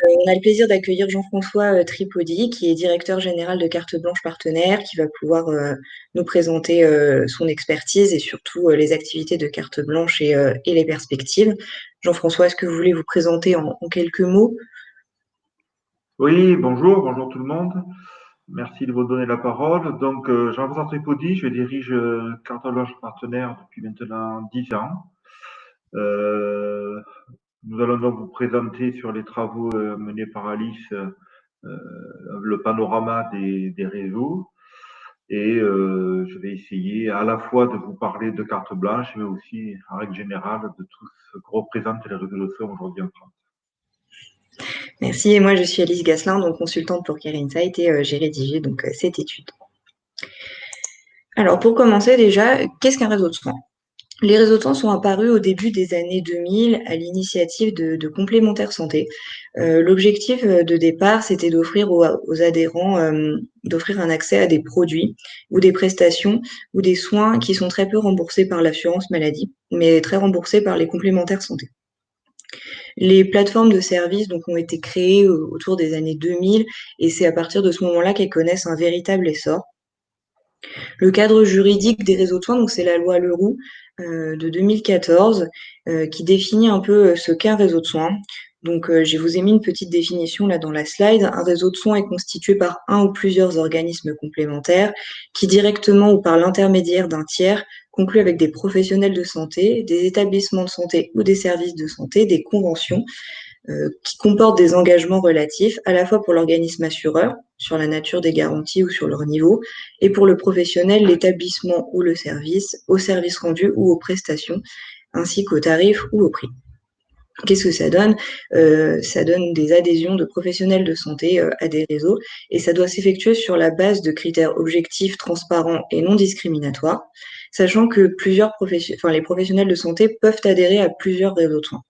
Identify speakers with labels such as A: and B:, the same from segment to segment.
A: On a le plaisir d'accueillir Jean-François Tripodi, qui est directeur général de Carte Blanche Partenaire, qui va pouvoir nous présenter son expertise et surtout les activités de Carte Blanche et les perspectives. Jean-François, est-ce que vous voulez vous présenter en quelques mots?
B: Oui, bonjour tout le monde. Merci de vous donner la parole. Donc, Jean-François Tripodi, je dirige Carte Blanche Partenaire depuis maintenant 10 ans. Nous allons donc vous présenter sur les travaux menés par Alice le panorama des réseaux et je vais essayer à la fois de vous parler de carte blanche, mais aussi en règle générale de tout ce que représentent les réseaux de soins aujourd'hui en France.
A: Merci, et moi je suis Alice Gasselin, donc consultante pour Care Insight, et j'ai rédigé donc cette étude. Alors pour commencer déjà, qu'est-ce qu'un réseau de soins? Les réseaux de soins sont apparus au début des années 2000 à l'initiative de complémentaires santé. L'objectif de départ, c'était d'offrir aux adhérents d'offrir un accès à des produits ou des prestations ou des soins qui sont très peu remboursés par l'assurance maladie, mais très remboursés par les complémentaires santé. Les plateformes de services donc, ont été créées autour des années 2000 et c'est à partir de ce moment-là qu'elles connaissent un véritable essor. Le cadre juridique des réseaux de soins, donc c'est la loi Leroux de 2014 qui définit un peu ce qu'est un réseau de soins. Donc, je vous ai mis une petite définition là dans la slide. Un réseau de soins est constitué par un ou plusieurs organismes complémentaires qui, directement ou par l'intermédiaire d'un tiers, concluent avec des professionnels de santé, des établissements de santé ou des services de santé, des conventions qui comportent des engagements relatifs à la fois pour l'organisme assureur, sur la nature des garanties ou sur leur niveau, et pour le professionnel, l'établissement ou le service, au service rendu ou aux prestations, ainsi qu'aux tarifs ou au prix. Qu'est-ce que ça donne? Ça donne des adhésions de professionnels de santé à des réseaux et ça doit s'effectuer sur la base de critères objectifs, transparents et non discriminatoires, sachant que les professionnels de santé peuvent adhérer à plusieurs réseaux de soins.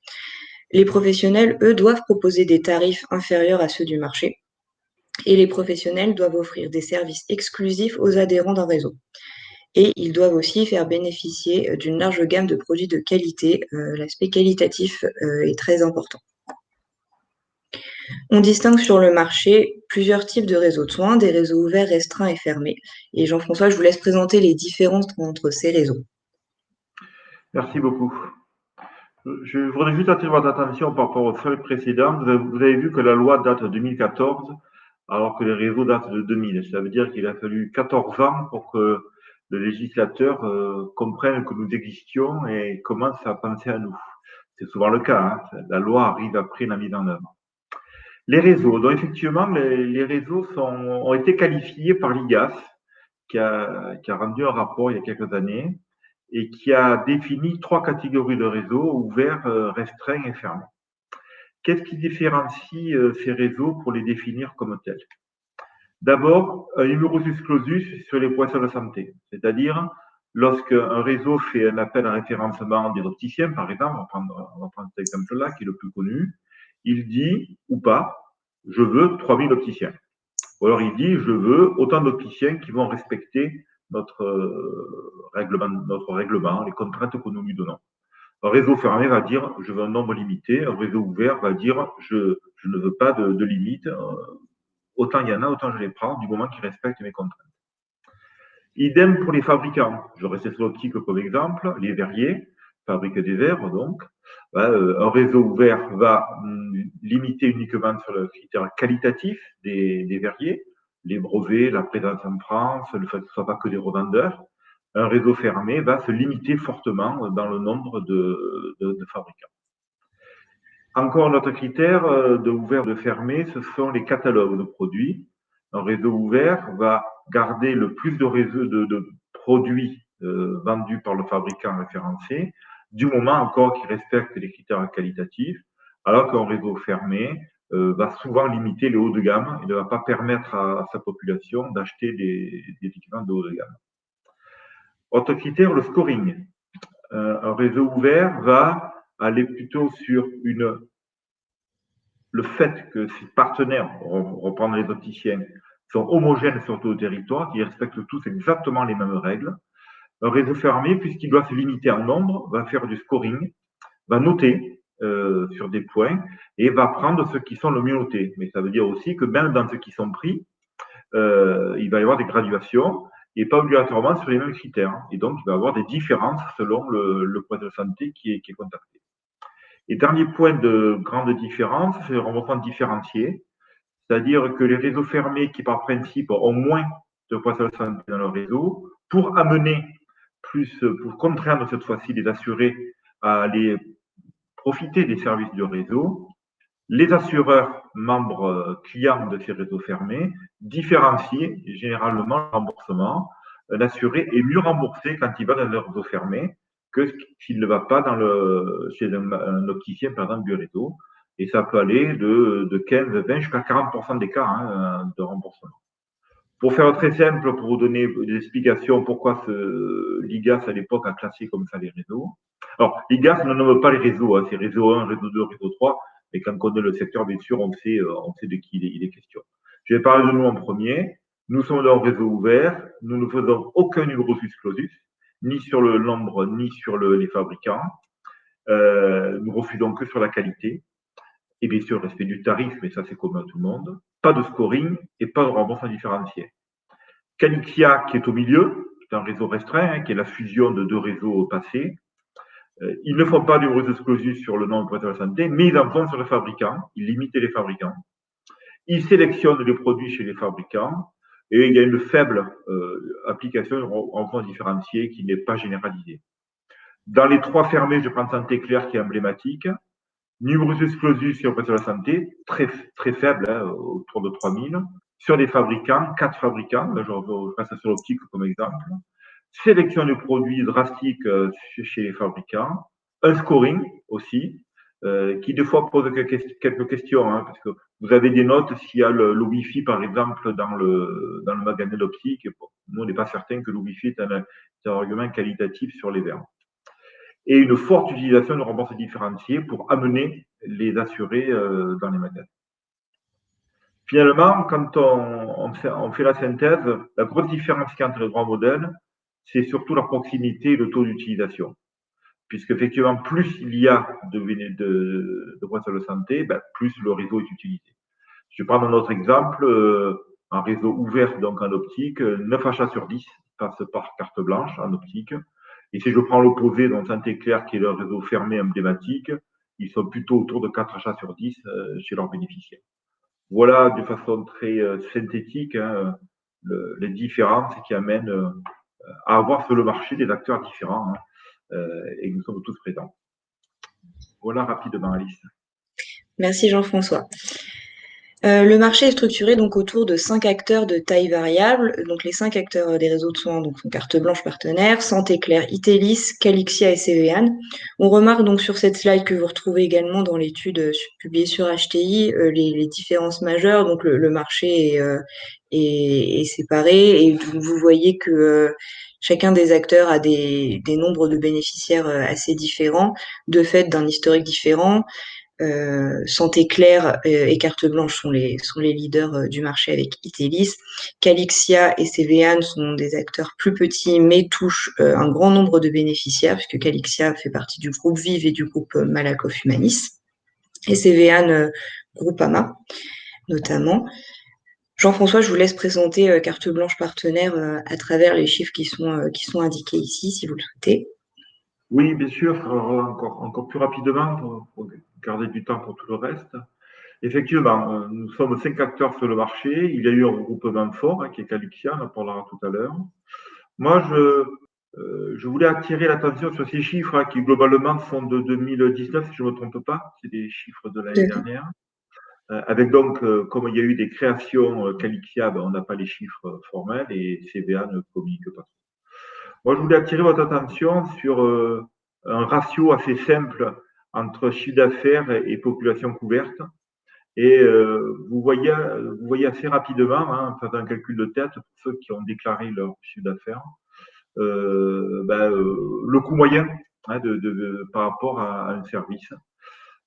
A: Les professionnels, eux, doivent proposer des tarifs inférieurs à ceux du marché et les professionnels doivent offrir des services exclusifs aux adhérents d'un réseau. Et ils doivent aussi faire bénéficier d'une large gamme de produits de qualité. L'aspect qualitatif est très important. On distingue sur le marché plusieurs types de réseaux de soins, des réseaux ouverts, restreints et fermés. Et Jean-François, je vous laisse présenter les différences entre ces réseaux.
B: Merci beaucoup. Je voudrais juste attirer votre attention par rapport au slide précédent. Vous avez vu que la loi date de 2014, alors que les réseaux datent de 2000. Ça veut dire qu'il a fallu 14 ans pour que le législateur comprenne que nous existions et commence à penser à nous. C'est souvent le cas, hein. La loi arrive après la mise en œuvre. Les réseaux. Donc effectivement, les réseaux ont été qualifiés par l'IGAS, qui a rendu un rapport il y a quelques années, et qui a défini 3 catégories de réseaux, ouverts, restreints et fermés. Qu'est-ce qui différencie ces réseaux pour les définir comme tels? D'abord, un numerus clausus sur les points de santé, c'est-à-dire lorsqu'un réseau fait un appel à référencement des opticiens, par exemple, on va prendre cet exemple-là qui est le plus connu, il dit ou pas, je veux 3000 opticiens. Ou alors il dit, je veux autant d'opticiens qui vont respecter notre règlement, les contraintes que nous lui donnons. Un réseau fermé va dire, je veux un nombre limité. Un réseau ouvert va dire, je ne veux pas de limite. Autant il y en a, autant je les prends, du moment qu'ils respectent mes contraintes. Idem pour les fabricants. Je reste sur l'optique comme exemple, les verriers fabriquent des verres, donc. Un réseau ouvert va limiter uniquement sur le critère qualitatif des verriers, les brevets, la présence en France, le fait que ce ne soit pas que des revendeurs. Un réseau fermé va se limiter fortement dans le nombre de fabricants. Encore un autre critère de ouvert, de fermé, ce sont les catalogues de produits. Un réseau ouvert va garder le plus de produits vendus par le fabricant référencé, du moment encore qu'il respecte les critères qualitatifs, alors qu'un réseau fermé va souvent limiter les hauts de gamme et ne va pas permettre à sa population d'acheter des équipements de haut de gamme. Autre critère, le scoring. Un réseau ouvert va aller plutôt sur le fait que ces partenaires, reprendre les opticiens, sont homogènes sur tout le territoire, qui respectent tous exactement les mêmes règles. Un réseau fermé, puisqu'il doit se limiter en nombre, va faire du scoring, va noter sur des points et va prendre ceux qui sont le mieux notés. Mais ça veut dire aussi que même dans ceux qui sont pris, il va y avoir des graduations et pas obligatoirement sur les mêmes critères. Et donc, il va y avoir des différences selon le point de santé qui est contacté. Et dernier point de grande différence, c'est le remboursement différencié, c'est-à-dire que les réseaux fermés qui, par principe, ont moins de points de santé dans leur réseau, pour amener pour contraindre cette fois-ci les assurés à aller profiter des services du réseau, les assureurs membres clients de ces réseaux fermés différencient généralement le remboursement. L'assuré est mieux remboursé quand il va dans un réseau fermé que s'il ne va pas chez un opticien, par exemple, du réseau. Et ça peut aller de 15, 20 jusqu'à 40% des cas de remboursement. Pour faire très simple, pour vous donner des explications pourquoi l'IGAS à l'époque a classé comme ça les réseaux. Alors, l'IGAS ne nomme pas les réseaux, hein, c'est réseau 1, réseau 2, réseau 3, et quand on connaît le secteur, bien sûr, on sait de qui il est question. Je vais parler de nous en premier. Nous sommes dans un réseau ouvert, nous ne faisons aucun numerus clausus, ni sur le nombre, ni sur les fabricants. Nous refusons que sur la qualité. Et bien sûr, le respect du tarif, mais ça c'est commun à tout le monde. Pas de scoring et pas de remboursement différencié. Calixia, qui est au milieu, c'est un réseau restreint, hein, qui est la fusion de deux réseaux passés. Ils ne font pas du bruit exclusif sur le nombre de prestataires de santé, mais ils en font sur les fabricants. Ils limitent les fabricants. Ils sélectionnent les produits chez les fabricants. Et il y a une faible application en fonds différenciés qui n'est pas généralisée. Dans les trois fermés, je prends Santé Claire qui est emblématique. Numerus clausus sur le de la santé, très, très faible, hein, autour de 3000. Sur les fabricants, 4 fabricants, là, je passe sur l'optique comme exemple. Sélection de produits drastiques chez les fabricants. Un scoring aussi, qui des fois pose quelques questions, hein, parce que vous avez des notes s'il y a le Wi-Fi, par exemple, dans le magasin d'optique. Bon, nous, on n'est pas certain que le Wi-Fi est un argument qualitatif sur les verres. Et une forte utilisation de remboursement différencié pour amener les assurés dans les magasins. Finalement, quand on fait la synthèse, la grosse différence entre les trois modèles, c'est surtout la proximité et le taux d'utilisation. Puisqu'effectivement, plus il y a de points de santé, plus le réseau est utilisé. Je vais prendre un autre exemple, un réseau ouvert donc en optique, 9 achats sur 10 passent par carte blanche en optique. Et si je prends l'opposé, donc Santé Claire, qui est le réseau fermé emblématique, ils sont plutôt autour de 4 achats sur 10 chez leurs bénéficiaires. Voilà de façon très synthétique hein, les différences qui amènent à avoir sur le marché des acteurs différents hein, et nous sommes tous présents. Voilà rapidement, Alice.
A: Merci Jean-François. Le marché est structuré donc autour de 5 acteurs de taille variable. Donc les 5 acteurs des réseaux de soins donc sont carte blanche partenaire, Santé Claire, Itelis, Calixia et CVAN. On remarque donc sur cette slide que vous retrouvez également dans l'étude publiée sur HTI les différences majeures. Donc le marché est séparé et vous voyez que chacun des acteurs a des nombres de bénéficiaires assez différents, de fait d'un historique différent. Santé Claire et Carte Blanche sont les leaders du marché avec Itelis. Calixia et CVAN sont des acteurs plus petits mais touchent un grand nombre de bénéficiaires puisque Calixia fait partie du groupe Vive et du groupe Malakoff Humanis et CVAN Groupama notamment. Jean-François, je vous laisse présenter Carte Blanche partenaire à travers les chiffres qui sont indiqués ici si vous le souhaitez.
B: Oui, bien sûr, encore plus rapidement pour garder du temps pour tout le reste. Effectivement, nous sommes 5 acteurs sur le marché. Il y a eu un regroupement fort hein, qui est Calixia, on en parlera tout à l'heure. Moi, je voulais attirer l'attention sur ces chiffres hein, qui globalement sont de 2019, si je ne me trompe pas. C'est des chiffres de l'année dernière. Avec donc, comme il y a eu des créations Calixia, on n'a pas les chiffres formels et CVA ne communique pas. Moi, je voulais attirer votre attention sur un ratio assez simple entre chiffre d'affaires et population couverte. Et vous voyez assez rapidement, hein, en faisant un calcul de tête, pour ceux qui ont déclaré leur chiffre d'affaires, le coût moyen hein, par rapport à un service.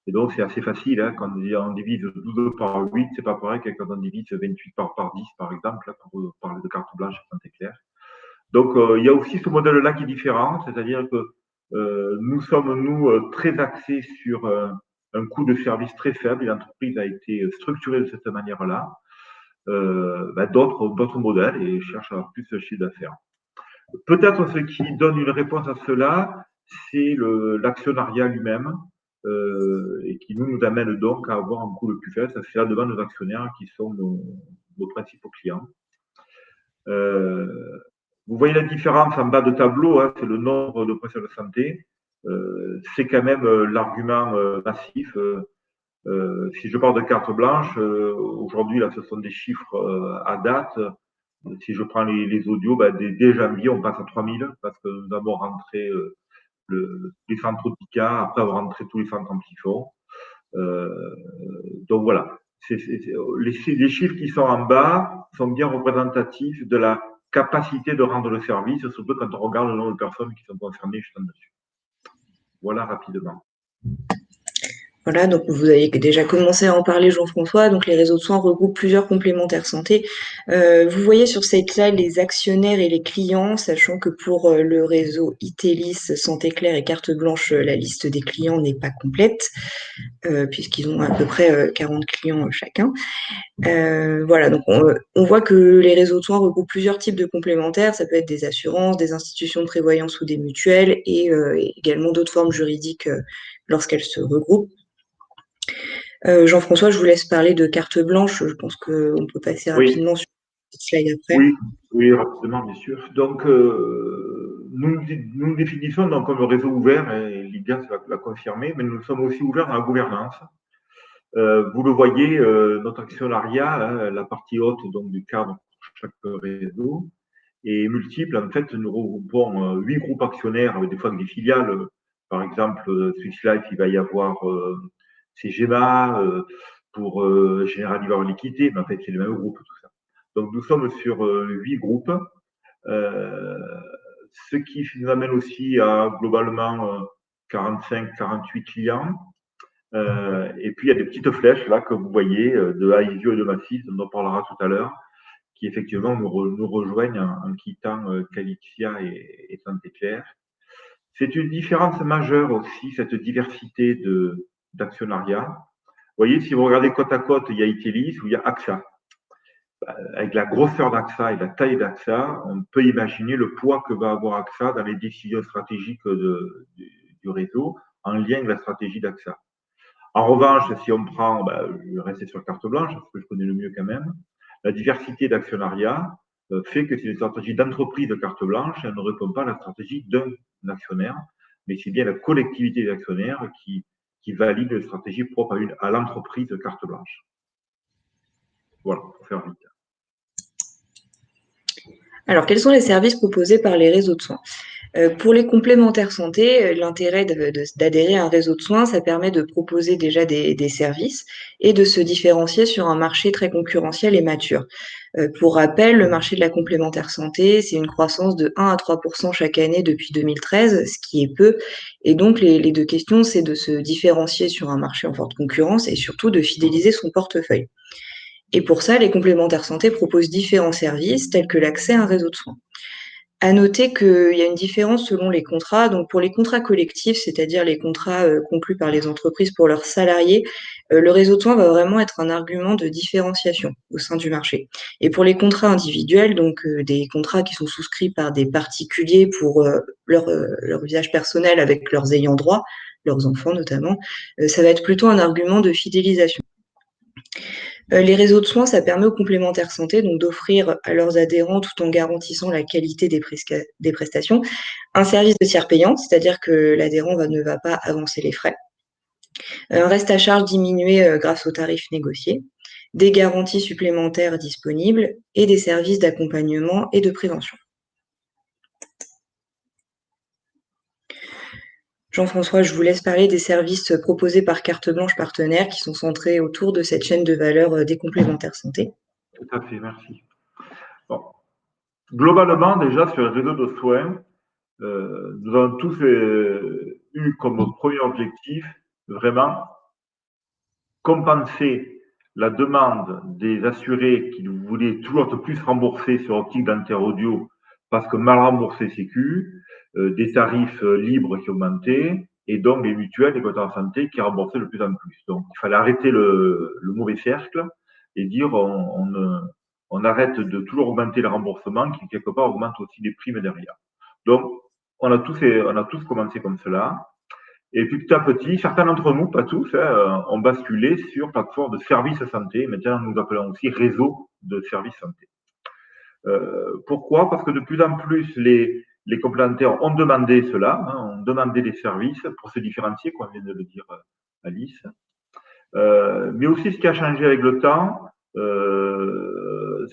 B: Et donc, c'est assez facile. Hein, quand on divise 12 par 8, c'est pas pareil que quand on divise 28 par 10, par exemple, là, pour parler de carte blanche, c'est clair. Donc, il y a aussi ce modèle-là qui est différent, c'est-à-dire que nous sommes, très axés sur un coût de service très faible et l'entreprise a été structurée de cette manière-là, d'autres modèles et cherchent à avoir plus de chiffre d'affaires. Peut-être ce qui donne une réponse à cela, c'est l'actionnariat lui-même, et qui nous amène donc à avoir un coût le plus faible. Ça, c'est la demande des actionnaires qui sont nos principaux clients. Vous voyez la différence en bas de tableau, hein, c'est le nombre de professionnels de santé. C'est quand même l'argument massif. Si je parle de carte blanche, aujourd'hui, là, ce sont des chiffres à date. Si je prends les audios, dès janvier, on passe à 3000 parce que nous avons rentré les centres Otica après avoir rentré tous les centres Amplifon. Donc voilà, les chiffres qui sont en bas sont bien représentatifs de la capacité de rendre le service, surtout quand on regarde le nombre de personnes qui sont concernées juste en dessus. Voilà rapidement.
A: Voilà, donc vous avez déjà commencé à en parler, Jean-François. Donc les réseaux de soins regroupent plusieurs complémentaires santé. Vous voyez sur cette slide les actionnaires et les clients, sachant que pour le réseau Itelis, Santé Claire et Carte Blanche, la liste des clients n'est pas complète, puisqu'ils ont à peu près 40 clients chacun. Voilà, donc on voit que les réseaux de soins regroupent plusieurs types de complémentaires. Ça peut être des assurances, des institutions de prévoyance ou des mutuelles, et également d'autres formes juridiques lorsqu'elles se regroupent. Jean-François, je vous laisse parler de carte blanche. Je pense qu'on peut passer rapidement sur cette slide après.
B: Oui, rapidement, bien sûr. Donc, nous définissons donc comme réseau ouvert, et l'IDIAS va la confirmer, mais nous sommes aussi ouverts dans la gouvernance. Vous le voyez, notre actionnariat, hein, la partie haute donc, du cadre pour chaque réseau, est multiple. En fait, nous regroupons 8 groupes actionnaires avec des fois des filiales. Par exemple, Swiss Life, il va y avoir CGMA, pour General Liver Liquidité, mais en fait, c'est le même groupe, tout ça. Donc, nous sommes sur 8 groupes, ce qui nous amène aussi à globalement 45-48 clients. Et puis, il y a des petites flèches là que vous voyez de Aisio et de Massif, dont on parlera tout à l'heure, qui effectivement nous rejoignent en quittant Calixia et Santé Claire. C'est une différence majeure aussi, cette diversité d'actionnariat. Vous voyez, si vous regardez côte à côte, il y a Itelis ou il y a AXA. Avec la grosseur d'AXA et la taille d'AXA, on peut imaginer le poids que va avoir AXA dans les décisions stratégiques du réseau en lien avec la stratégie d'AXA. En revanche, si on prend, je vais rester sur carte blanche, parce que je connais le mieux quand même, la diversité d'actionnariat fait que c'est une stratégie d'entreprise de carte blanche, elle ne répond pas à la stratégie d'un actionnaire, mais c'est bien la collectivité d'actionnaires qui valide la stratégie propre à l'entreprise de carte blanche. Voilà, pour faire vite.
A: Alors, quels sont les services proposés par les réseaux de soins? Pour les complémentaires santé, l'intérêt d'adhérer à un réseau de soins, ça permet de proposer déjà des services et de se différencier sur un marché très concurrentiel et mature. Pour rappel, le marché de la complémentaire santé, c'est une croissance de 1 à 3% chaque année depuis 2013, ce qui est peu. Et donc, les deux questions, c'est de se différencier sur un marché en forte concurrence et surtout de fidéliser son portefeuille. Et pour ça, les complémentaires santé proposent différents services tels que l'accès à un réseau de soins. À noter qu'il y a une différence selon les contrats. Donc pour les contrats collectifs, c'est-à-dire les contrats conclus par les entreprises pour leurs salariés, le réseau de soins va vraiment être un argument de différenciation au sein du marché. Et pour les contrats individuels, donc des contrats qui sont souscrits par des particuliers pour leur usage personnel avec leurs ayants droit, leurs enfants notamment, ça va être plutôt un argument de fidélisation. Les réseaux de soins, ça permet aux complémentaires santé donc d'offrir à leurs adhérents, tout en garantissant la qualité des prestations, un service de tiers payant, c'est-à-dire que l'adhérent ne va pas avancer les frais, un reste à charge diminué grâce aux tarifs négociés, des garanties supplémentaires disponibles et des services d'accompagnement et de prévention. Jean-François, je vous laisse parler des services proposés par Carte Blanche Partenaire qui sont centrés autour de cette chaîne de valeur des complémentaires santé.
B: Tout à fait, merci. Bon. Globalement, déjà, sur les réseaux de soins, nous avons tous eu comme premier objectif vraiment compenser la demande des assurés qui voulaient toujours être plus remboursés sur optique dentaire audio parce que mal remboursé Sécu, des tarifs libres qui augmentaient, et donc les mutuelles, les complémentaires de santé qui remboursaient de plus en plus. Donc il fallait arrêter le mauvais cercle et dire on arrête de toujours augmenter le remboursement qui quelque part augmente aussi les primes derrière. Donc on a tous commencé comme cela. Et puis petit à petit, certains d'entre nous, pas tous, ont basculé sur plateforme de services santé. Maintenant, nous appelons aussi réseau de services santé. Pourquoi? Parce que de plus en plus, les complémentaires ont demandé cela, ont demandé des services pour se différencier, comme vient de le dire Alice. Mais aussi, ce qui a changé avec le temps,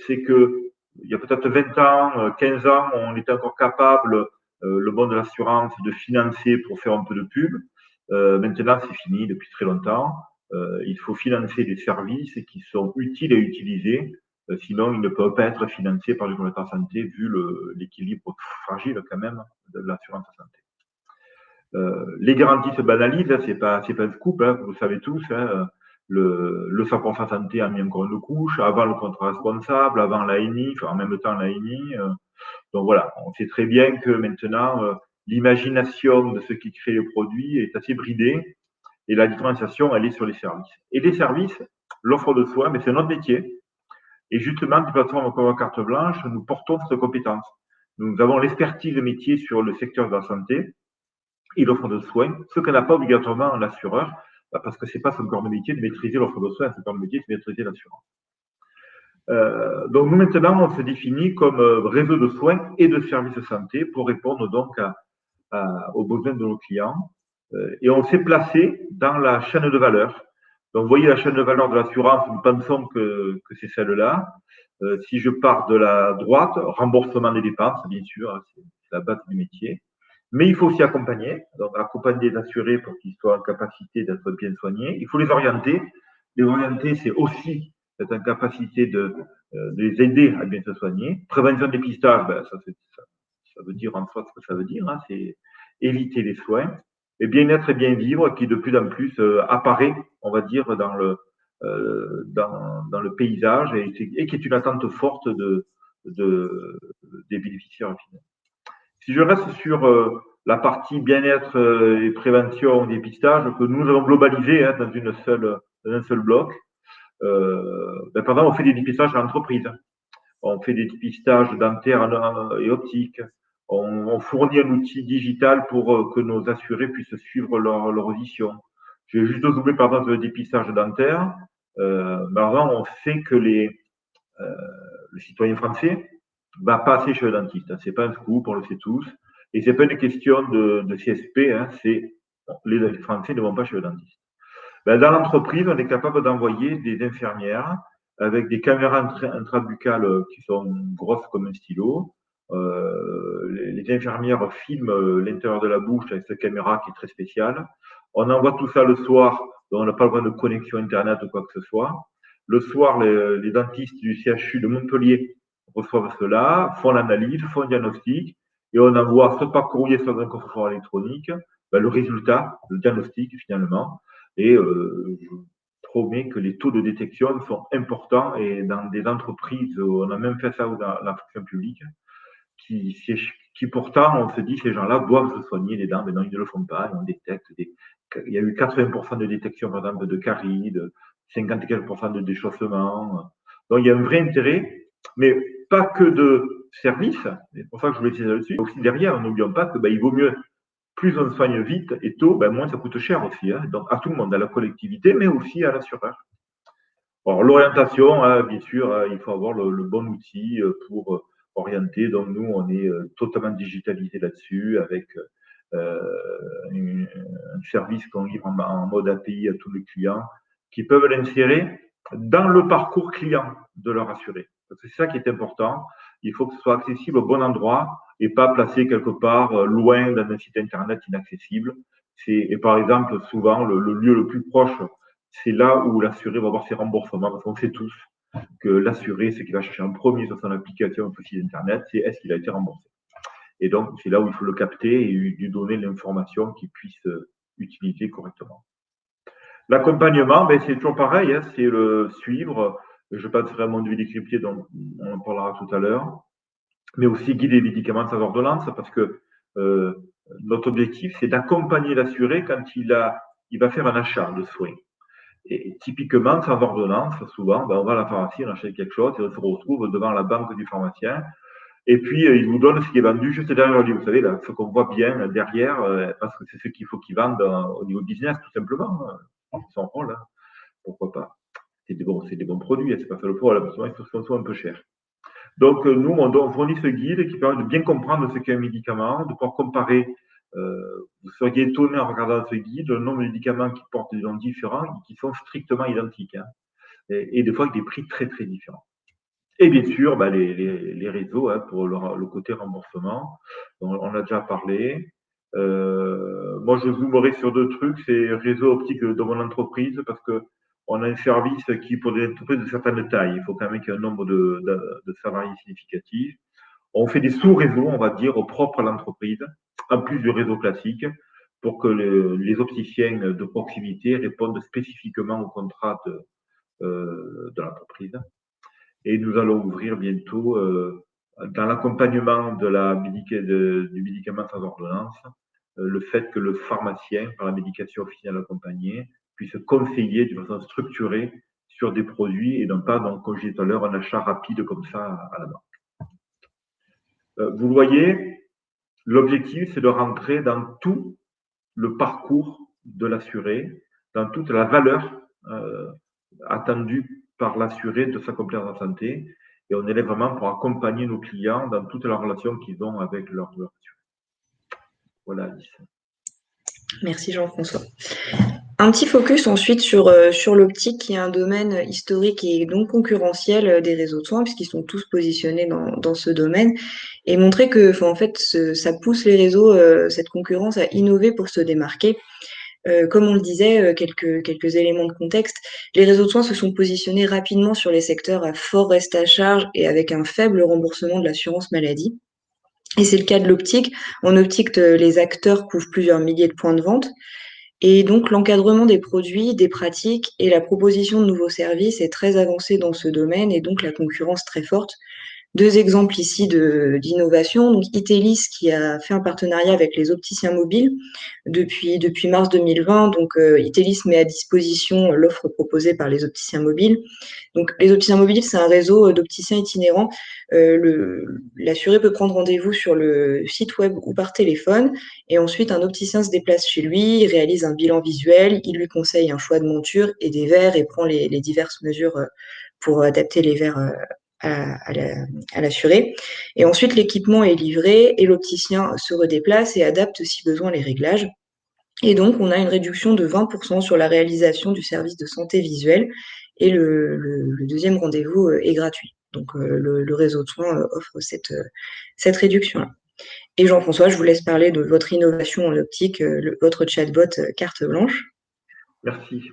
B: c'est que il y a peut-être 20 ans, 15 ans, on était encore capable, le monde de l'assurance, de financer pour faire un peu de pub. Maintenant, c'est fini depuis très longtemps. Il faut financer des services qui sont utiles et utilisés. Sinon, ils ne peuvent pas être financés par les complémentaires santé vu l'équilibre fragile quand même de l'assurance santé. Les garanties se banalisent, c'est pas un scoop, vous le savez tous. Le 100% santé a mis encore une couche, avant le contrat responsable, avant l'ANI, enfin en même temps l'ANI. Donc voilà, on sait très bien que maintenant, l'imagination de ceux qui créent le produit est assez bridée et la différenciation, elle est sur les services. Et les services, l'offre de soins, mais c'est notre métier. Et justement, des plateformes comme Carte Blanche, nous portons cette compétence. Nous avons l'expertise de métier sur le secteur de la santé et l'offre de soins, ce que n'a pas obligatoirement l'assureur, parce que c'est pas son corps de métier de maîtriser l'offre de soins, c'est corps de métier de maîtriser l'assurance. Donc nous maintenant, on se définit comme réseau de soins et de services de santé pour répondre donc aux besoins de nos clients. Et on s'est placé dans la chaîne de valeur. Donc vous voyez la chaîne de valeur de l'assurance, nous pensons que c'est celle-là. Si je pars de la droite, remboursement des dépenses, bien sûr, c'est la base du métier. Mais il faut aussi accompagner, donc accompagner les assurés pour qu'ils soient en capacité d'être bien soignés. Il faut les orienter. Les orienter, c'est aussi être en capacité de les aider à bien se soigner. Prévention de dépistage, ben, ça veut dire en soi ce que ça veut dire, c'est éviter les soins. Et bien-être et bien vivre qui de plus en plus apparaît, on va dire, dans le paysage et qui est une attente forte des bénéficiaires finaux. Si je reste sur la partie bien-être et prévention, dépistage, que nous avons globalisé dans un seul bloc, ben, par exemple, on fait des dépistages à l'entreprise. On fait des dépistages dentaires et optiques. On fournit un outil digital pour que nos assurés puissent suivre leur audition. Je vais juste doubler par exemple le dépistage dentaire. Maintenant, on sait que le citoyen français va passer chez le dentiste. C'est pas un scoop, on le sait tous. Et c'est pas une question de CSP, c'est les Français ne vont pas chez le dentiste. Ben, dans l'entreprise, on est capable d'envoyer des infirmières avec des caméras intrabuccales qui sont grosses comme un stylo. Les infirmières filment l'intérieur de la bouche avec cette caméra qui est très spéciale. On envoie tout ça le soir, donc on n'a pas le droit de connexion Internet ou quoi que ce soit. Le soir, les dentistes du CHU de Montpellier reçoivent cela, font l'analyse, font le diagnostic, et on envoie soit par courrier, soit dans un coffre-fort électronique, ben, le résultat, le diagnostic finalement. Et je promets que les taux de détection sont importants et dans des entreprises, on a même fait ça dans la fonction publique, qui pourtant, on se dit, ces gens-là doivent se soigner les dents, mais non, ils ne le font pas, on détecte il y a eu 80% de détection, par exemple, de caries, de 50% de déchaussement. Donc, il y a un vrai intérêt, mais pas que de services, c'est pour ça que je voulais dire là-dessus, aussi derrière, n'oublions pas que il vaut mieux plus on soigne vite et tôt, moins ça coûte cher aussi. Donc à tout le monde, à la collectivité, mais aussi à l'assureur. Alors l'orientation, bien sûr, il faut avoir le bon outil pour orienter. Donc nous, on est totalement digitalisé là-dessus avec un service qu'on livre en mode API à tous les clients qui peuvent l'insérer dans le parcours client de leur assuré. Parce que c'est ça qui est important. Il faut que ce soit accessible au bon endroit et pas placé quelque part loin dans un site internet inaccessible. Et par exemple, souvent, le lieu le plus proche, c'est là où l'assuré va avoir ses remboursements. Parce qu'on sait tous que l'assuré, ce qu'il va chercher en premier sur son application ou son site internet, c'est est-ce qu'il a été remboursé. Et donc, c'est là où il faut le capter et lui donner l'information qu'il puisse utiliser correctement. L'accompagnement, c'est toujours pareil, c'est le suivre. Je passerai à mon devis décrypté, donc on en parlera tout à l'heure. Mais aussi guider les médicaments sans ordonnance, parce que Notre objectif, c'est d'accompagner l'assuré quand il va faire un achat de soins. Et typiquement, sans ordonnance, souvent, on va à la pharmacie, on achète quelque chose et on se retrouve devant la banque du pharmacien. Et puis, il vous donne ce qui est vendu juste derrière lui. Vous savez, là, ce qu'on voit bien derrière, parce que c'est ce qu'il faut qu'ils vendent au niveau business, tout simplement. Ils sont rôle, hein. Pourquoi pas. C'est des bons produits, c'est pas ça le problème. Souvent, ils sont souvent un peu chers. Donc, nous, on fournit ce guide qui permet de bien comprendre ce qu'est un médicament, de pouvoir comparer. Vous seriez étonné en regardant ce guide, le nombre de médicaments qui portent des noms différents et qui sont strictement identiques, hein, et des fois avec des prix très, très différents. Et bien sûr, les réseaux, hein, pour le côté remboursement, on a déjà parlé. Moi, je zoomerai sur deux trucs, c'est réseau optique de mon entreprise, parce que on a un service qui, pour des entreprises de certaines tailles, il faut quand même qu'il y ait un nombre de salariés significatif. On fait des sous-réseaux, on va dire, propres à l'entreprise, en plus du réseau classique, pour que les opticiens de proximité répondent spécifiquement au contrat de l'entreprise. Et nous allons ouvrir bientôt, dans l'accompagnement du médicament sans ordonnance, le fait que le pharmacien, par la médication officielle accompagnée, puisse conseiller de façon structurée sur des produits et non pas, donc, comme je disais tout à l'heure, un achat rapide comme ça à la banque. Vous le voyez, l'objectif, c'est de rentrer dans tout le parcours de l'assuré, dans toute la valeur attendue par l'assuré de sa complémentaire santé. Et on est là vraiment pour accompagner nos clients dans toute la relation qu'ils ont avec leur assuré. Voilà, Alice.
A: Merci Jean-François. Un petit focus ensuite sur l'optique, qui est un domaine historique et donc concurrentiel des réseaux de soins, puisqu'ils sont tous positionnés dans ce domaine, et montrer que, en fait, ça pousse les réseaux, cette concurrence, à innover pour se démarquer. Comme on le disait, quelques éléments de contexte, les réseaux de soins se sont positionnés rapidement sur les secteurs à fort reste à charge et avec un faible remboursement de l'assurance maladie. Et c'est le cas de l'optique. En optique, les acteurs couvrent plusieurs milliers de points de vente. Et donc, l'encadrement des produits, des pratiques et la proposition de nouveaux services est très avancé dans ce domaine, et donc la concurrence très forte. Deux exemples ici d'innovation. Donc, Itelis, qui a fait un partenariat avec les opticiens mobiles depuis mars 2020. Donc, Itelis met à disposition l'offre proposée par les opticiens mobiles. Donc, les opticiens mobiles, c'est un réseau d'opticiens itinérants. L'assuré peut prendre rendez-vous sur le site web ou par téléphone, et ensuite un opticien se déplace chez lui, réalise un bilan visuel, il lui conseille un choix de monture et des verres et prend les diverses mesures pour adapter les verres à l'assuré. Et ensuite, l'équipement est livré et l'opticien se redéplace et adapte si besoin les réglages. Et donc, on a une réduction de 20% sur la réalisation du service de santé visuelle, et le deuxième rendez-vous est gratuit. Donc, le réseau de soins offre cette réduction-là. Et Jean-François, je vous laisse parler de votre innovation en optique, votre chatbot carte blanche.
B: Merci.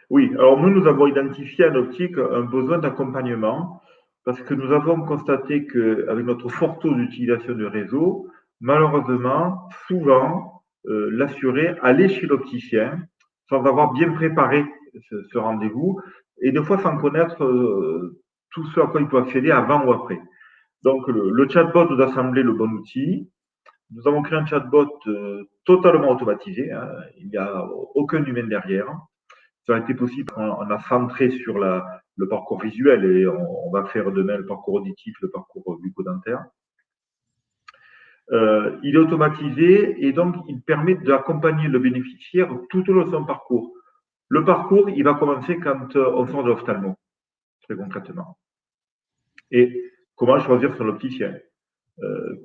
B: Oui, alors nous avons identifié en optique un besoin d'accompagnement, parce que nous avons constaté qu'avec notre fort taux d'utilisation du réseau, malheureusement, souvent, l'assuré allait chez l'opticien sans avoir bien préparé ce rendez-vous, et des fois sans connaître tout ce à quoi il peut accéder avant ou après. Donc, le chatbot nous a semblé le bon outil. Nous avons créé un chatbot totalement automatisé, hein, il n'y a aucun humain derrière. Ça a été possible, on a centré sur le parcours visuel, et on va faire demain le parcours auditif, le parcours bucco-dentaire. Il est automatisé, et donc il permet d'accompagner le bénéficiaire tout au long de son parcours. Le parcours, il va commencer quand on sort de l'ophtalmo, très concrètement. Et comment choisir son opticien?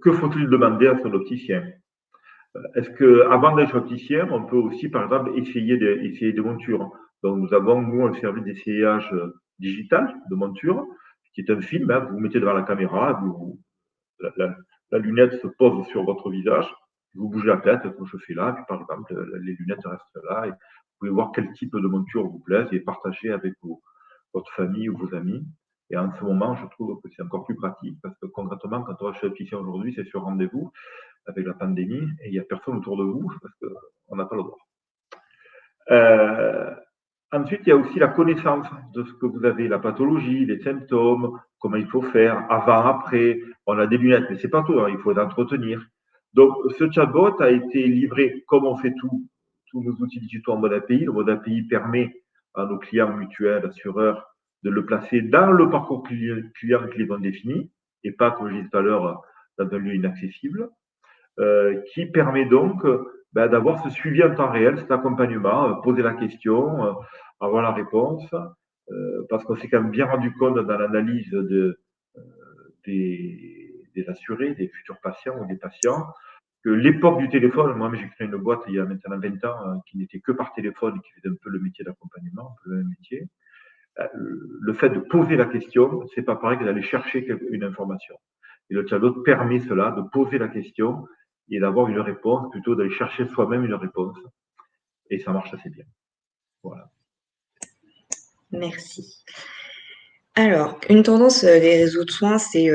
B: Que faut-il demander à son opticien? Est-ce qu'avant d'être opticien, on peut aussi, par exemple, essayer des montures? Donc, nous avons, un service d'essayage digital de monture, qui est un film, hein, vous mettez devant la caméra, la lunette se pose sur votre visage, vous bougez la tête, comme je fais là, puis par exemple, les lunettes restent là, et vous pouvez voir quel type de monture vous plaise et partager avec votre famille ou vos amis. Et en ce moment, je trouve que c'est encore plus pratique, parce que concrètement, quand on va chez l'opticien aujourd'hui, c'est sur rendez-vous avec la pandémie, et il n'y a personne autour de vous, parce qu'on n'a pas le droit. Ensuite, il y a aussi la connaissance de ce que vous avez, la pathologie, les symptômes, comment il faut faire, avant, après. On a des lunettes, mais c'est pas tout, hein, il faut les entretenir. Donc, ce chatbot a été livré, comme on fait tous nos outils digitaux en mode API. Le mode API permet à nos clients mutuels, assureurs, de le placer dans le parcours client qu'ils ont défini, et pas, comme je disais tout à l'heure, dans un lieu inaccessible, qui permet donc d'avoir ce suivi en temps réel, cet accompagnement, poser la question, avoir la réponse, parce qu'on s'est quand même bien rendu compte dans l'analyse des assurés, des futurs patients ou des patients, que l'époque du téléphone, moi j'ai créé une boîte il y a maintenant 20 ans qui n'était que par téléphone, qui faisait un peu le métier d'accompagnement, un peu le même métier. Le fait de poser la question, c'est pas pareil que d'aller chercher une information. Et le chatbot permet cela, de poser la question et d'avoir une réponse, plutôt d'aller chercher soi-même une réponse. Et ça marche assez bien. Voilà.
A: Merci. Alors, une tendance des réseaux de soins, c'est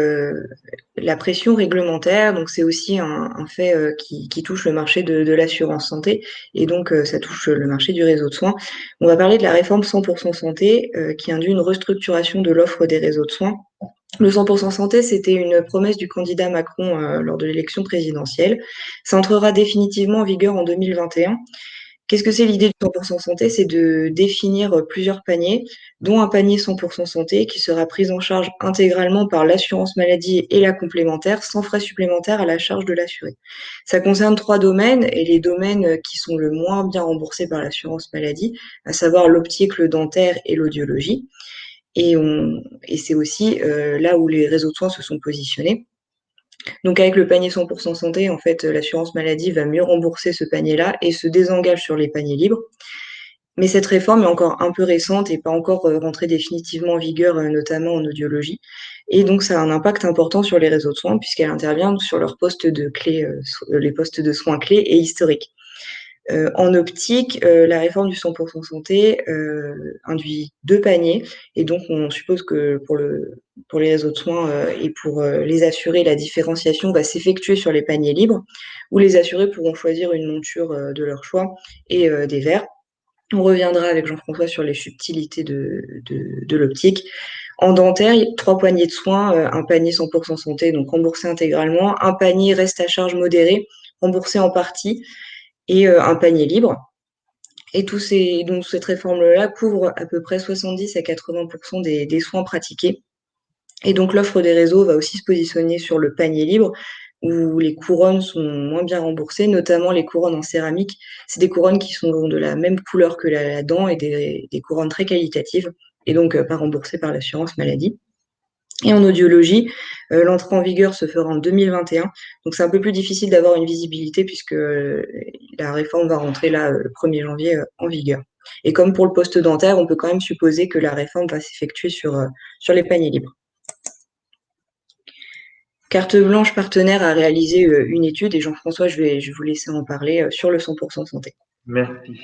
A: la pression réglementaire. Donc, c'est aussi un fait qui touche le marché de l'assurance santé et donc ça touche le marché du réseau de soins. On va parler de la réforme 100% santé qui induit une restructuration de l'offre des réseaux de soins. Le 100% santé, c'était une promesse du candidat Macron lors de l'élection présidentielle. Ça entrera définitivement en vigueur en 2021. Qu'est-ce que c'est l'idée du 100% santé? C'est de définir plusieurs paniers, dont un panier 100% santé qui sera pris en charge intégralement par l'assurance maladie et la complémentaire, sans frais supplémentaires à la charge de l'assuré. Ça concerne 3 domaines, et les domaines qui sont le moins bien remboursés par l'assurance maladie, à savoir l'optique, le dentaire et l'audiologie. Et c'est aussi là où les réseaux de soins se sont positionnés. Donc avec le panier 100% santé, en fait, l'assurance maladie va mieux rembourser ce panier-là et se désengage sur les paniers libres. Mais cette réforme est encore un peu récente et pas encore rentrée définitivement en vigueur, notamment en audiologie. Et donc ça a un impact important sur les réseaux de soins puisqu'elle intervient sur leurs postes de clés, les postes de soins clés et historiques. En optique, la réforme du 100% santé induit 2 paniers, et donc on suppose que pour les réseaux de soins et pour les assurés, la différenciation va s'effectuer sur les paniers libres, où les assurés pourront choisir une monture de leur choix et des verres. On reviendra avec Jean-François sur les subtilités de l'optique. En dentaire, il y a 3 paniers de soins, un panier 100% santé, donc remboursé intégralement, un panier reste à charge modéré, remboursé en partie, et un panier libre. Et donc cette réforme-là couvre à peu près 70 à 80% des soins pratiqués. Et donc l'offre des réseaux va aussi se positionner sur le panier libre, où les couronnes sont moins bien remboursées, notamment les couronnes en céramique. C'est des couronnes qui sont de la même couleur que la dent et des couronnes très qualitatives, et donc pas remboursées par l'assurance maladie. Et en audiologie, l'entrée en vigueur se fera en 2021. Donc c'est un peu plus difficile d'avoir une visibilité puisque la réforme va rentrer là, le 1er janvier en vigueur. Et comme pour le poste dentaire, on peut quand même supposer que la réforme va s'effectuer sur les paniers libres. Carte Blanche Partenaire a réalisé une étude, et Jean-François, je vais vous laisser en parler sur le 100% santé.
B: Merci.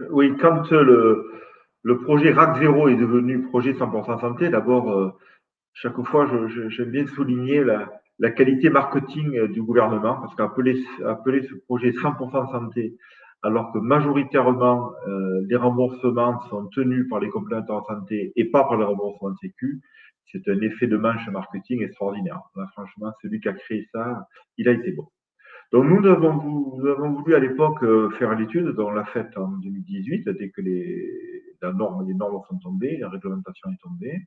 B: Oui, quand le projet RAC 0 est devenu projet 100% santé, d'abord, chaque fois, j'aime bien souligner la qualité marketing du gouvernement, parce qu'appeler ce projet 100% santé, alors que majoritairement les remboursements sont tenus par les complémentaires en santé et pas par les remboursements de Sécu, c'est un effet de manche marketing extraordinaire. Là, franchement, celui qui a créé ça, il a été bon. Donc nous avons voulu à l'époque faire l'étude, dont on l'a faite en 2018, dès que les normes sont tombées, la réglementation est tombée,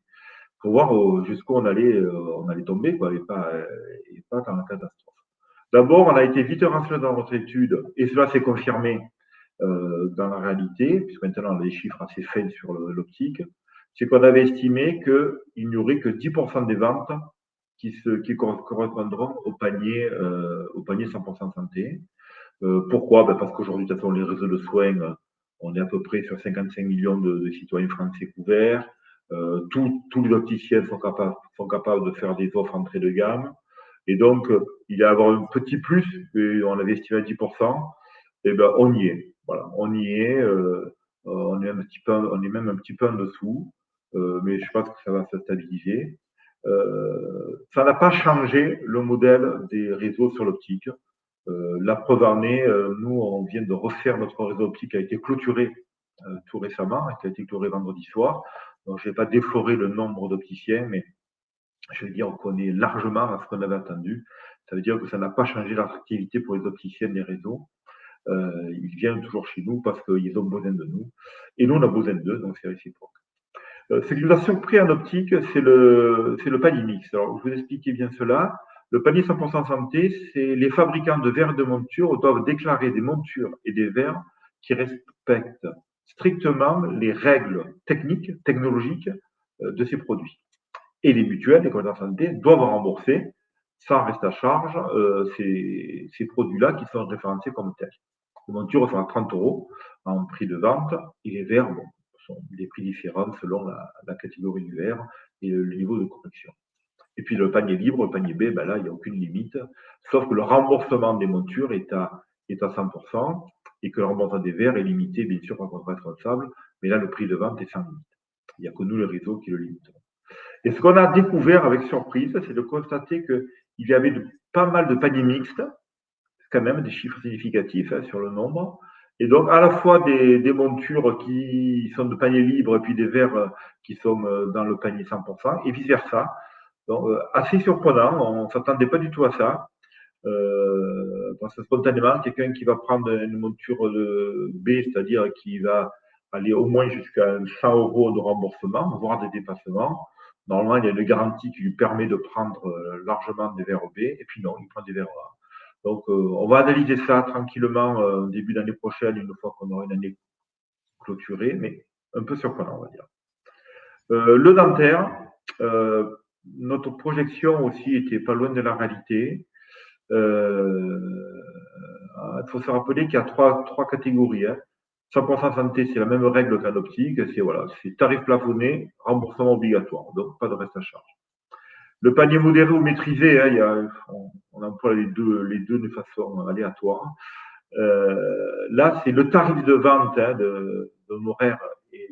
B: pour voir jusqu'où on allait tomber, quoi, et pas dans la catastrophe. D'abord, on a été vite rentré dans notre étude, et cela s'est confirmé dans la réalité, puisque maintenant on a des chiffres assez faibles sur l'optique, c'est qu'on avait estimé qu'il n'y aurait que 10% des ventes qui correspondront au panier 100% santé. Pourquoi? Parce qu'aujourd'hui, de toute façon, les réseaux de soins, on est à peu près sur 55 millions de citoyens français couverts. Tous les opticiens sont capables de faire des offres entrée de gamme. Et donc, il y a avoir un petit plus, et on avait estimé à 10%, et ben on y est. Voilà, on y est. On est même un petit peu en dessous, mais je pense que ça va se stabiliser. Ça n'a pas changé le modèle des réseaux sur l'optique. La preuve en est, nous, on vient de refaire notre réseau optique qui a été clôturé tout récemment, qui a été clôturé vendredi soir. Donc, je ne vais pas déflorer le nombre d'opticiens, mais je veux dire qu'on est largement à ce qu'on avait attendu. Ça veut dire que ça n'a pas changé l'attractivité pour les opticiens des réseaux. Ils viennent toujours chez nous parce qu'ils ont besoin de nous. Et nous, on a besoin d'eux, donc c'est réciproque. Ce qui nous a surpris en optique, c'est le panier mix. Alors, je vous expliquer bien cela. Le panier 100% santé, c'est les fabricants de verres de monture doivent déclarer des montures et des verres qui respectent strictement les règles techniques, technologiques de ces produits. Et les mutuelles, les complémentaires santé, doivent rembourser sans reste à charge ces produits-là qui sont référencés comme tels. Les montures sont à 30 € en prix de vente et les verres, bon, sont des prix différents selon la catégorie du verre et le niveau de correction. Et puis le panier libre, le panier B, ben là, il n'y a aucune limite, sauf que le remboursement des montures est à 100% et que le remboursement des verres est limité, bien sûr, par contrat responsable, mais là, le prix de vente est sans limite. Il n'y a que nous, les réseaux, qui le limitent. Et ce qu'on a découvert avec surprise, c'est de constater qu'il y avait pas mal de paniers mixtes, quand même des chiffres significatifs sur le nombre. Et donc, à la fois des montures qui sont de panier libre et puis des verres qui sont dans le panier 100%, et vice-versa. Donc, assez surprenant, on ne s'attendait pas du tout à ça. Parce que spontanément, quelqu'un qui va prendre une monture de B, c'est-à-dire qui va aller au moins jusqu'à 100 € de remboursement, voire des dépassements, normalement, il y a une garantie qui lui permet de prendre largement des verres B, et puis non, il prend des verres A. Donc, on va analyser ça tranquillement au début d'année prochaine, une fois qu'on aura une année clôturée, mais un peu surprenant, on va dire. Le dentaire, notre projection aussi était pas loin de la réalité. Il faut se rappeler qu'il y a trois catégories. 100% santé, c'est la même règle qu'en optique, c'est tarif plafonné, remboursement obligatoire, donc pas de reste à charge. Le panier modéré ou maîtrisé, on emploie les deux de façon aléatoire. Là, c'est le tarif de vente de l'honoraire est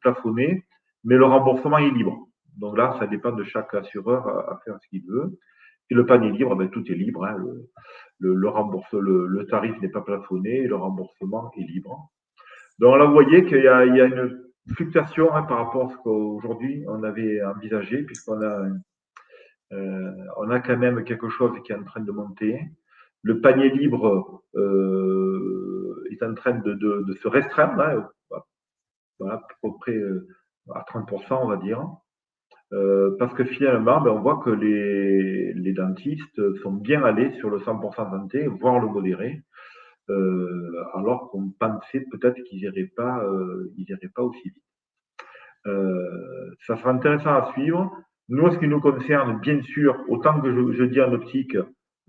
B: plafonné, mais le remboursement est libre. Donc là, ça dépend de chaque assureur à faire ce qu'il veut. Et le panier libre, tout est libre. Le tarif n'est pas plafonné et le remboursement est libre. Donc là, vous voyez qu'il y a une fluctuation par rapport à ce qu'aujourd'hui on avait envisagé, puisqu'on a on a quand même quelque chose qui est en train de monter. Le panier libre est en train de se restreindre, voilà, à peu près à 30%, on va dire. Parce que finalement, on voit que les dentistes sont bien allés sur le 100% santé, voire le modéré, alors qu'on pensait peut-être qu'ils n'iraient pas aussi vite. Ça sera intéressant à suivre. Nous, en ce qui nous concerne, bien sûr, autant que je dis en optique,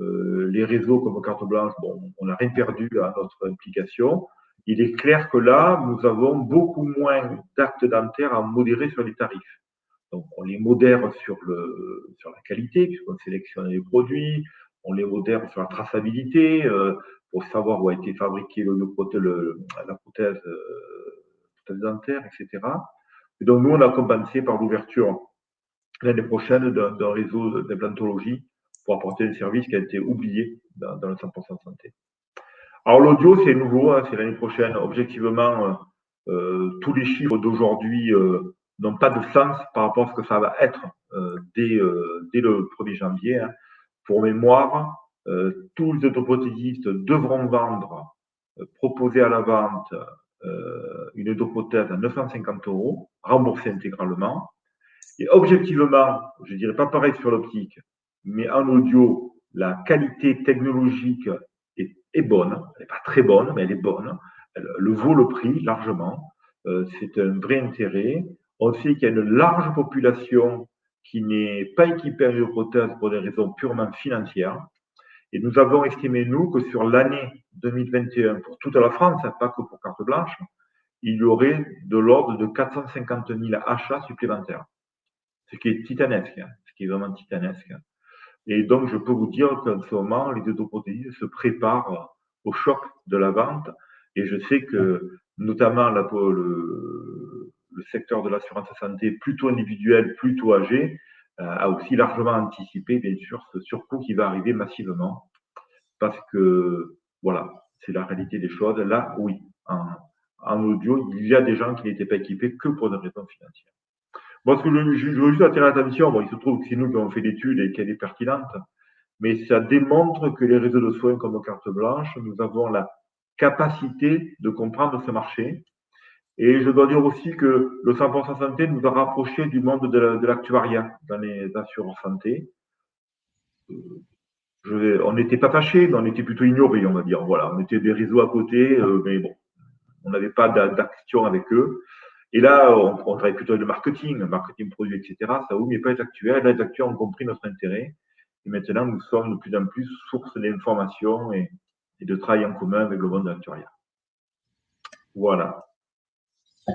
B: les réseaux comme carte blanche, bon, on n'a rien perdu à notre implication. Il est clair que là, nous avons beaucoup moins d'actes dentaires à modérer sur les tarifs. Donc, on les modère sur la qualité, puisqu'on sélectionne les produits, on les modère sur la traçabilité, pour savoir où a été fabriquée la prothèse dentaire, etc. Et donc, nous, on a compensé par l'ouverture l'année prochaine d'un réseau d'implantologie pour apporter un service qui a été oublié dans le 100% santé. Alors, l'audio, c'est nouveau, c'est l'année prochaine. Objectivement, tous les chiffres d'aujourd'hui n'ont pas de sens par rapport à ce que ça va être dès le 1er janvier. Pour mémoire, tous les orthoprothésistes devront vendre, proposer à la vente une endoprothèse à 950 €, remboursée intégralement. Et objectivement, je ne dirais pas pareil sur l'optique, mais en audio, la qualité technologique est bonne. Elle n'est pas très bonne, mais elle est bonne. Elle vaut le prix largement. C'est un vrai intérêt. On sait qu'il y a une large population qui n'est pas équipée en endoprothèse pour des raisons purement financières. Et nous avons estimé, nous, que sur l'année 2021, pour toute la France, pas que pour carte blanche, il y aurait de l'ordre de 450 000 achats supplémentaires. Ce qui est titanesque, ce qui est vraiment titanesque. Et donc, je peux vous dire qu'en ce moment, les orthoprothésistes se préparent au choc de la vente. Et je sais que, notamment, le secteur de l'assurance santé, plutôt individuel, plutôt âgé, a aussi largement anticipé, bien sûr, ce surcoût qui va arriver massivement. Parce que, voilà, c'est la réalité des choses. Là, oui, en audio, il y a des gens qui n'étaient pas équipés que pour des raisons financières. Moi, ce que je veux juste attirer l'attention, il se trouve que c'est nous qui avons fait l'étude et qu'elle est pertinente, mais ça démontre que les réseaux de soins comme carte blanche, nous avons la capacité de comprendre ce marché. Et je dois dire aussi que le 100% santé nous a rapprochés du monde de l'actuariat dans les assurances santé. On n'était pas fâchés, mais on était plutôt ignorés, on va dire. Voilà, on était des réseaux à côté, mais bon, on n'avait pas d'action avec eux. Et là, on travaille plutôt avec le marketing produit, etc. Ça oui, mais pas les actuaires. Là, les actuaires ont compris notre intérêt. Et maintenant, nous sommes de plus en plus source d'informations et de travail en commun avec le monde de l'actuariat. Voilà.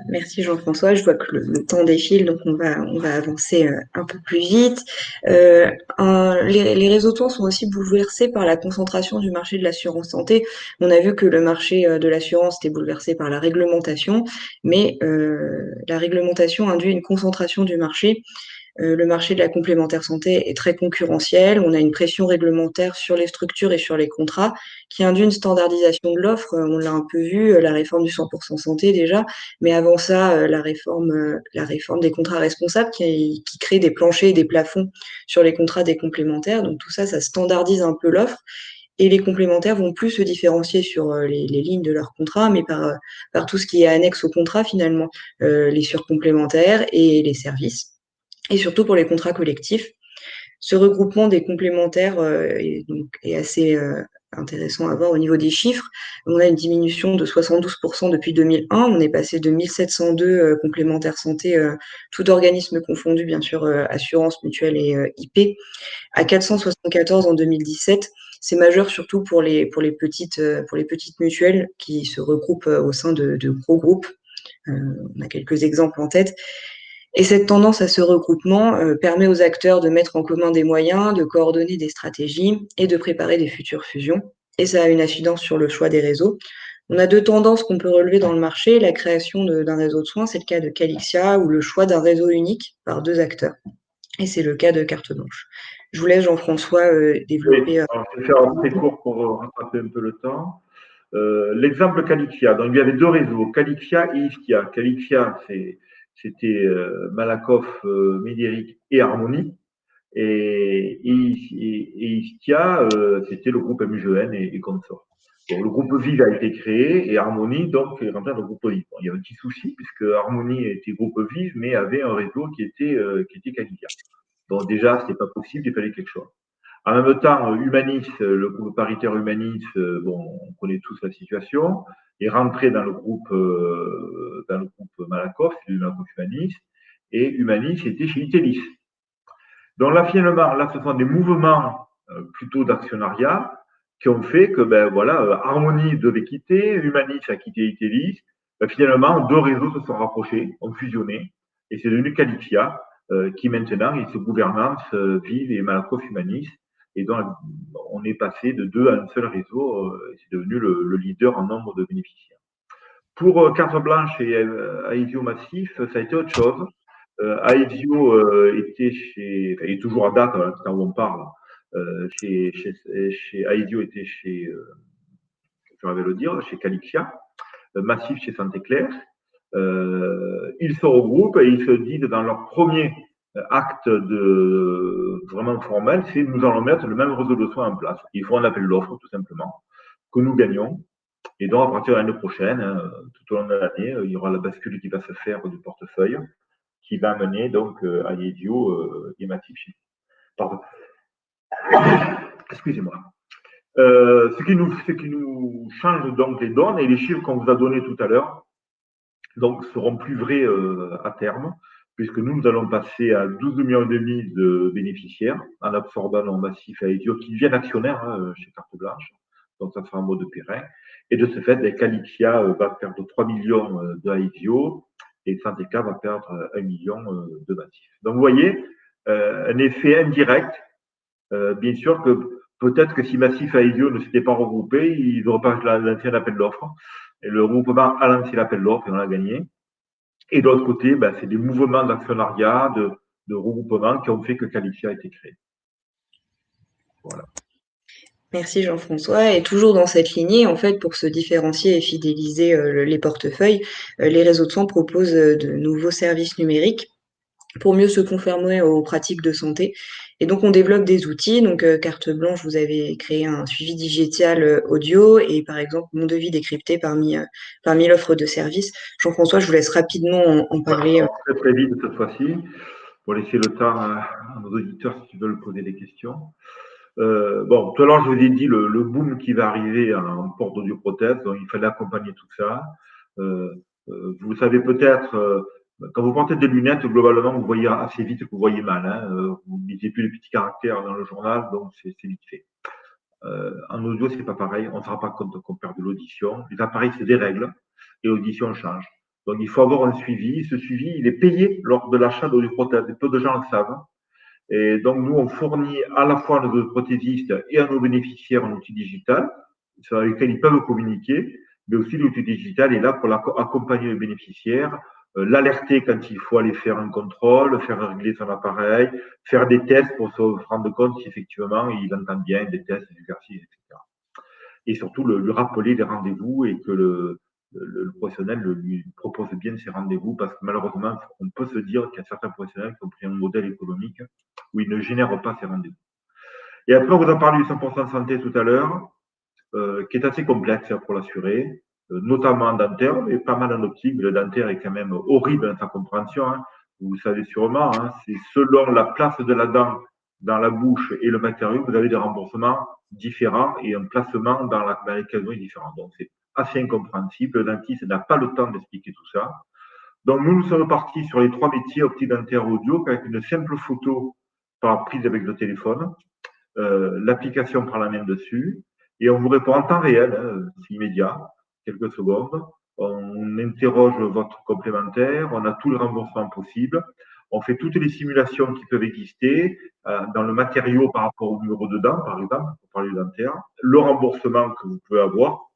A: Merci Jean-François. Je vois que le temps défile, donc on va avancer un peu plus vite. Les réseaux de soins sont aussi bouleversés par la concentration du marché de l'assurance santé. On a vu que le marché de l'assurance était bouleversé par la réglementation, mais la réglementation induit une concentration du marché. Le marché de la complémentaire santé est très concurrentiel. On a une pression réglementaire sur les structures et sur les contrats qui induit une standardisation de l'offre. On l'a un peu vu, la réforme du 100% santé déjà, mais avant ça, la réforme des contrats responsables qui crée des planchers et des plafonds sur les contrats des complémentaires. Donc tout ça, ça standardise un peu l'offre. Et les complémentaires vont plus se différencier sur les lignes de leur contrat, mais par tout ce qui est annexe au contrat finalement, les surcomplémentaires et les services et surtout pour les contrats collectifs. Ce regroupement des complémentaires est assez intéressant à voir au niveau des chiffres. On a une diminution de 72% depuis 2001. On est passé de 1702 complémentaires santé, tout organisme confondu, bien sûr, assurance, mutuelle et IP, à 474 en 2017. C'est majeur surtout pour les petites mutuelles qui se regroupent au sein de gros groupes. On a quelques exemples en tête. Et cette tendance à ce regroupement permet aux acteurs de mettre en commun des moyens, de coordonner des stratégies et de préparer des futures fusions. Et ça a une incidence sur le choix des réseaux. On a deux tendances qu'on peut relever dans le marché. La création d'un réseau de soins, c'est le cas de Calixia, ou le choix d'un réseau unique par deux acteurs. Et c'est le cas de Carte Blanche. Je vous laisse, Jean-François,
B: Oui,
A: développer.
B: alors je vais faire très court pour rattraper un peu le temps. L'exemple Calixia, donc il y avait deux réseaux, Calixia et Istia. Calixia, c'était Malakoff, Médéric et Harmonie. Et Istia, c'était le groupe MGN et consorts. Bon, le groupe Vive a été créé et Harmonie, donc, est rentré dans le groupe Vive. Bon, il y a un petit souci, puisque Harmonie était groupe Vive, mais avait un réseau qui était Calixia. Donc, déjà, c'était pas possible, il fallait quelque chose. En même temps, Humanis, le groupe paritaire Humanis, bon, on connaît tous la situation, est rentré dans le groupe Malakoff, c'est le Malakoff Humanis, et Humanis était chez Itelis. Donc là, finalement, là, ce sont des mouvements plutôt d'actionnariat qui ont fait que, ben voilà, Harmonie devait quitter, Humanis a quitté Itelis. Ben, finalement, deux réseaux se sont rapprochés, ont fusionné, et c'est devenu Calixia, qui maintenant est sous gouvernance Vive et Malakoff Humanis. Et donc, on est passé de deux à un seul réseau, et c'est devenu le leader en nombre de bénéficiaires. Pour Carte Blanche et Aesio Massif, ça a été autre chose. Aesio était chez, enfin, il est toujours à date, à l'instant où on parle, chez Aesio était chez, je vais le dire, chez Calixia, Massif chez Santé Claire. Ils se regroupent et ils se disent dans leur premier acte vraiment formel, c'est nous allons mettre le même réseau de soins en place. Il faut un appel d'offres, tout simplement, que nous gagnons. Et donc, à partir de l'année prochaine, tout au long de l'année, il y aura la bascule qui va se faire du portefeuille, qui va amener donc Aesio et Massif chez. Pardon. Excusez-moi. Ce qui nous change donc les donnes et les chiffres qu'on vous a donnés tout à l'heure, donc seront plus vrais à terme, puisque nous allons passer à 12 millions et demi de bénéficiaires en absorbant en Massif et Aesio qui deviennent actionnaires chez Carte Blanche. Donc ça sera un mode périn. Et de ce fait, Calixia va perdre 3 millions de Aesio et Santeca va perdre 1 million de Massif. Donc vous voyez, un effet indirect. Bien sûr que peut-être que si Massif et Aesio ne s'étaient pas regroupés, ils n'auraient pas lancé un appel d'offres. Et le regroupement a lancé l'appel d'offres et on a gagné. Et de l'autre côté, ben, c'est des mouvements d'actionnariat, de regroupement qui ont fait que Calixia a été créé. Voilà.
A: Merci Jean-François. Et toujours dans cette lignée, en fait, pour se différencier et fidéliser les portefeuilles, les réseaux de soins proposent de nouveaux services numériques pour mieux se conformer aux pratiques de santé. Et donc, on développe des outils. Donc, carte blanche, vous avez créé un suivi digital audio et par exemple, mon devis décrypté parmi l'offre de services. Jean-François, je vous laisse rapidement en
B: Ouais,
A: parler.
B: très très vite cette fois-ci, pour laisser le temps à nos auditeurs si veulent poser des questions. Bon, tout à l'heure, je vous ai dit le boom qui va arriver en port d'audioprothèse, donc il fallait accompagner tout ça. Euh, vous savez peut-être, quand vous portez des lunettes, globalement, vous voyez assez vite que vous voyez mal. Hein, vous ne lisez plus les petits caractères dans le journal, donc c'est vite fait. En audio, c'est pas pareil. On ne se rend pas compte qu'on perd de l'audition. Les appareils se dérèglent et l'audition change. Donc, il faut avoir un suivi. Ce suivi, il est payé lors de l'achat d'audioprothèses. Peu de gens le savent. Et donc, nous, on fournit à la fois à nos prothésistes et à nos bénéficiaires un outil digital sur lequel ils peuvent communiquer, mais aussi l'outil digital est là pour accompagner le bénéficiaire, l'alerter quand il faut aller faire un contrôle, faire régler son appareil, faire des tests pour se rendre compte si effectivement il entend bien, des tests, des exercices, etc. Et surtout, lui rappeler les rendez-vous et que le professionnel lui propose bien ses rendez-vous parce que malheureusement, on peut se dire qu'il y a certains professionnels qui ont pris un modèle économique où ils ne génèrent pas ces rendez-vous. Et après, on vous a parlé du 100% santé tout à l'heure, qui est assez complexe pour l'assurer, notamment en dentaire, mais pas mal en optique. Le dentaire est quand même horrible dans sa compréhension. Hein. Vous le savez sûrement, hein, c'est selon la place de la dent dans la bouche et le matériau, vous avez des remboursements différents et un placement dans les cases est différent. Donc, c'est assez incompréhensible. Le dentiste n'a pas le temps d'expliquer tout ça. Donc, nous sommes partis sur les trois métiers, optique, dentaire, audio, avec une simple photo par prise avec le téléphone. L'application prend la main dessus et on vous répond en temps réel, hein, c'est immédiat, quelques secondes. On interroge votre complémentaire, on a tous les remboursements possibles, on fait toutes les simulations qui peuvent exister dans le matériau par rapport au numéro de dents, par exemple, pour parler du dentaire, le remboursement que vous pouvez avoir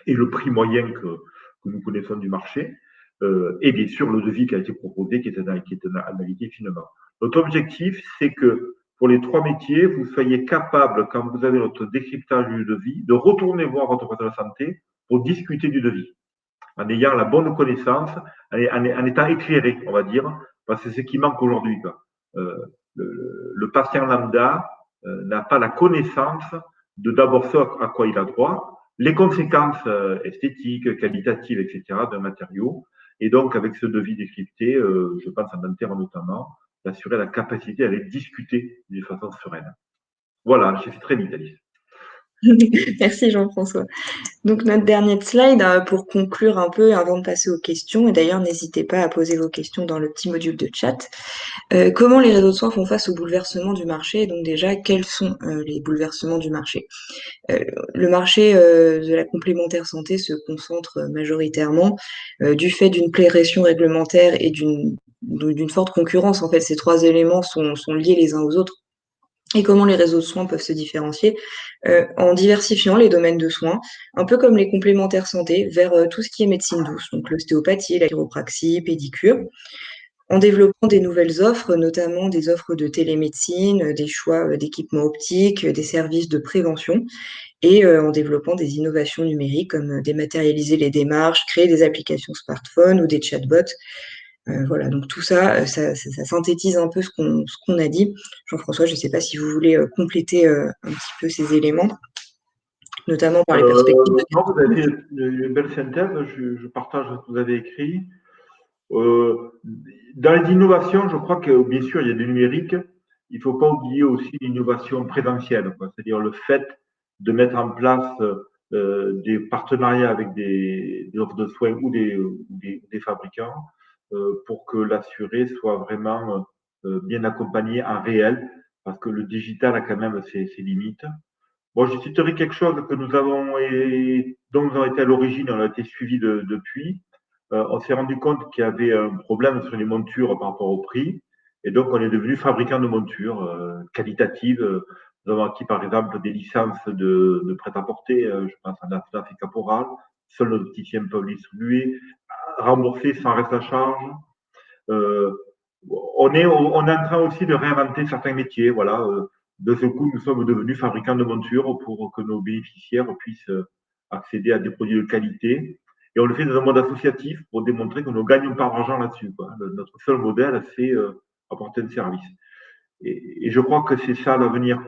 B: et le prix moyen que nous connaissons du marché, et bien sûr le devis qui a été proposé, qui est analysé finement. Notre objectif, c'est que pour les trois métiers, vous soyez capable, quand vous avez notre décryptage du devis, de retourner voir votre professionnel de santé pour discuter du devis, en ayant la bonne connaissance, en étant éclairé, on va dire, parce que c'est ce qui manque aujourd'hui. Le patient lambda n'a pas la connaissance de d'abord ce à quoi il a droit, les conséquences esthétiques, qualitatives, etc. d'un matériau, et donc avec ce devis décrypté, je pense en dentaire notamment, d'assurer la capacité d'aller discuter d'une façon sereine. Voilà, j'ai fait très vite, Alice.
A: Merci Jean-François. Donc notre dernière slide pour conclure un peu avant de passer aux questions, et d'ailleurs n'hésitez pas à poser vos questions dans le petit module de chat. Comment les réseaux de soins font face au bouleversement du marché? Donc déjà, quels sont les bouleversements du marché? Euh, le marché de la complémentaire santé se concentre majoritairement du fait d'une pression réglementaire et d'une forte concurrence. En fait, ces trois éléments sont liés les uns aux autres. Et comment les réseaux de soins peuvent se différencier en diversifiant les domaines de soins, un peu comme les complémentaires santé, vers tout ce qui est médecine douce, donc l'ostéopathie, la chiropraxie, pédicure, en développant des nouvelles offres, notamment des offres de télémédecine, des choix d'équipements optiques, des services de prévention, et en développant des innovations numériques comme dématérialiser les démarches, créer des applications smartphones ou des chatbots. Voilà, donc tout ça, ça synthétise un peu ce qu'on a dit. Jean-François, je ne sais pas si vous voulez compléter un petit peu ces éléments, notamment par les perspectives de
B: Non, vous avez
A: gagnance.
B: fait une belle synthèse, je partage ce que vous avez écrit. Euh, dans les innovations, je crois que bien sûr, il y a du numérique. Il ne faut pas oublier aussi l'innovation présentielle, c'est-à-dire le fait de mettre en place des partenariats avec des offres de soins ou des fabricants pour que l'assuré soit vraiment bien accompagné en réel, parce que le digital a quand même ses limites. Bon, je citerai quelque chose que nous avons et dont nous avons été à l'origine, on a été suivi depuis. On s'est rendu compte qu'il y avait un problème sur les montures par rapport au prix. Et donc, on est devenu fabricant de montures qualitatives. Nous avons acquis, par exemple, des licences de prêt-à-porter. Je pense à Nafta et Caporal. Seuls nos opticiens peuvent les distribuer, rembourser sans reste à charge. Euh, on est en train aussi de réinventer certains métiers. Voilà. De ce coup, nous sommes devenus fabricants de montures pour que nos bénéficiaires puissent accéder à des produits de qualité. Et on le fait dans un mode associatif pour démontrer que nous ne gagnons pas d'argent là-dessus. Notre seul modèle, c'est apporter un service. Et je crois que c'est ça l'avenir.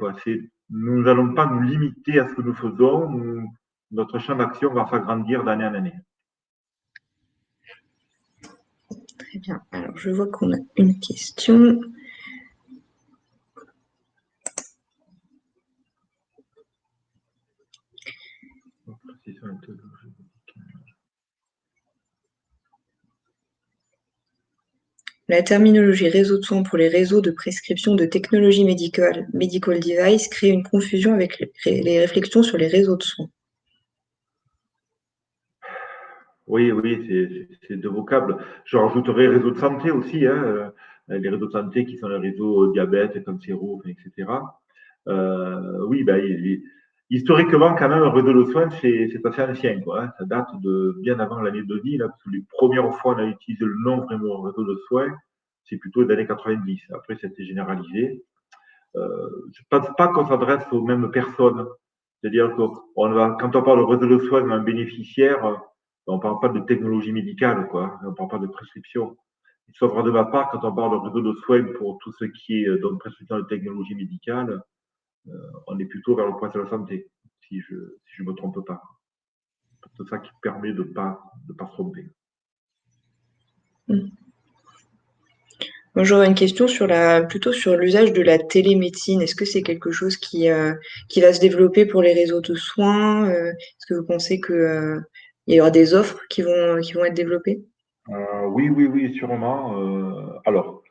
B: Nous n'allons pas nous limiter à ce que nous faisons. Notre champ d'action va s'agrandir d'année en année.
A: Très bien. Alors, je vois qu'on a une question. La terminologie réseau de soins pour les réseaux de prescription de technologies médicales, medical device, crée une confusion avec les réflexions sur les réseaux de soins.
B: Oui, c'est deux vocables. Je rajouterai réseau de santé aussi, hein, les réseaux de santé qui sont les réseaux diabète, cancéro, etc. Oui, historiquement, quand même, un réseau de soins, c'est assez ancien, quoi, hein. Ça date de bien avant l'année 2000, là, parce que les premières fois on a utilisé le nom vraiment réseau de soins, c'est plutôt les années 90. Après, ça a été généralisé. Je ne pense pas qu'on s'adresse aux mêmes personnes. C'est-à-dire que quand on parle de réseau de soins d'un bénéficiaire, on ne parle pas de technologie médicale, quoi. On ne parle pas de prescription. Sauf de ma part, quand on parle de réseau de soins pour tout ce qui est donc prescription de technologie médicale, on est plutôt vers le point de la santé, si je me trompe pas. C'est ça qui permet de pas se tromper.
A: Moi, j'aurais une question plutôt sur l'usage de la télémédecine. Est-ce que c'est quelque chose qui va se développer pour les réseaux de soins? Est-ce que vous pensez que il y aura des offres qui vont être développées?
B: Oui, sûrement. Alors,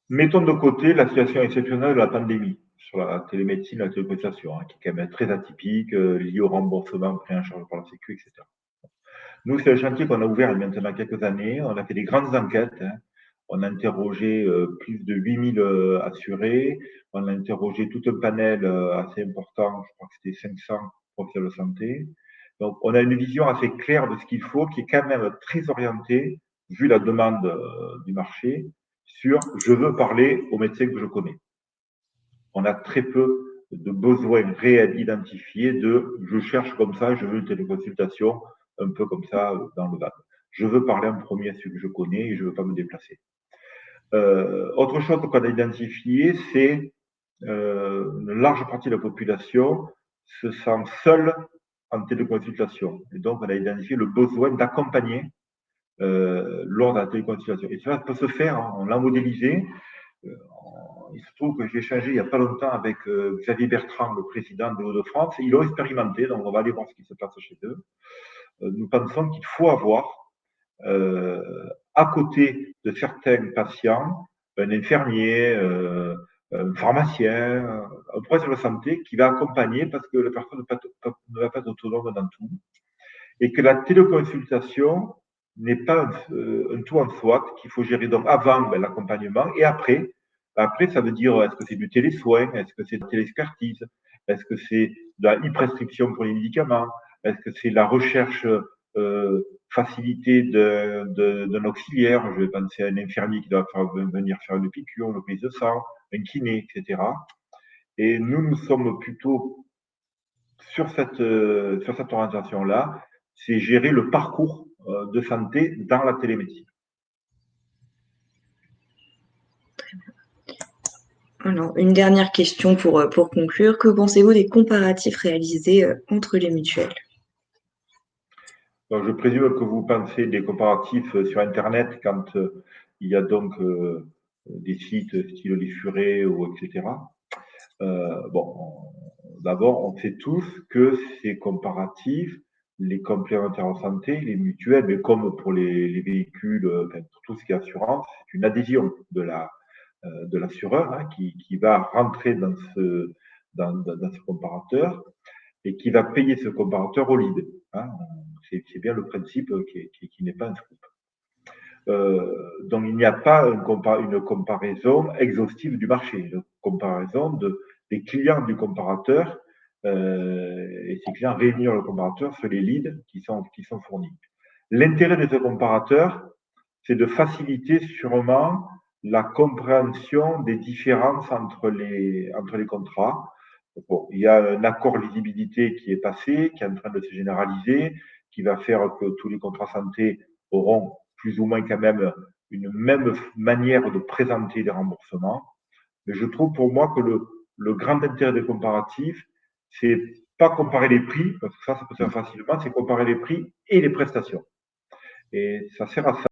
B: mettons de côté la situation exceptionnelle de la pandémie sur la télémédecine, la téléconsultation, hein, qui est quand même très atypique, liée au remboursement pris en charge par la Sécu, etc. Nous, c'est un chantier qu'on a ouvert il y a maintenant quelques années. On a fait des grandes enquêtes, hein. On a interrogé plus de 8000 assurés. On a interrogé tout un panel assez important, je crois que c'était 500 professionnels de santé. Donc, on a une vision assez claire de ce qu'il faut, qui est quand même très orientée, vu la demande du marché, sur je veux parler aux médecins que je connais. On a très peu de besoins réels identifiés de je cherche comme ça, je veux une téléconsultation, un peu comme ça dans le bac. Je veux parler en premier à celui que je connais et je ne veux pas me déplacer. Autre chose qu'on a identifié, c'est une large partie de la population se sent seule en téléconsultation. Et donc, on a identifié le besoin d'accompagner lors de la téléconsultation. Et cela peut se faire, hein, on l'a modélisé. Il se trouve que j'ai échangé il n'y a pas longtemps avec Xavier Bertrand, le président de Hauts-de-France. Ils l'ont expérimenté, donc on va aller voir ce qui se passe chez eux. Nous pensons qu'il faut avoir à côté de certains patients un infirmier, un pharmacien, un professionnel de santé qui va accompagner parce que la personne ne va pas être autonome dans tout et que la téléconsultation n'est pas un tout en soi qu'il faut gérer donc avant l'accompagnement et après. Après, ça veut dire est-ce que c'est du télésoin, est-ce que c'est de la téléexpertise, est-ce que c'est de la e-prescription pour les médicaments, est-ce que c'est la recherche facilitée d'un auxiliaire, je vais penser à un infirmier qui doit venir faire une piqûre, une prise de sang, un kiné, etc. Et nous sommes plutôt sur cette orientation-là, c'est gérer le parcours de santé dans la télémédecine.
A: Alors, une dernière question pour conclure. Que pensez-vous des comparatifs réalisés entre les mutuelles?
B: Donc, je présume que vous pensez des comparatifs sur Internet quand il y a donc des sites style Les Furets ou etc. D'abord, on sait tous que ces comparatifs, les complémentaires en santé, les mutuelles, mais comme pour les véhicules, pour tout ce qui est assurance, c'est une adhésion de l'assureur hein, qui va rentrer dans ce comparateur et qui va payer ce comparateur au lead. Hein. C'est bien le principe qui n'est pas un scoop. Donc il n'y a pas une comparaison exhaustive du marché, une comparaison des clients du comparateur et ces clients réunir le comparateur sur les leads qui sont fournis. L'intérêt de ce comparateur, c'est de faciliter sûrement la compréhension des différences entre les contrats. Bon, il y a un accord lisibilité qui est passé, qui est en train de se généraliser, qui va faire que tous les contrats santé auront plus ou moins quand même une même manière de présenter les remboursements. Mais je trouve pour moi que le grand intérêt des comparatifs, c'est pas comparer les prix, parce que ça peut se faire facilement, c'est comparer les prix et les prestations. Et ça sert à ça.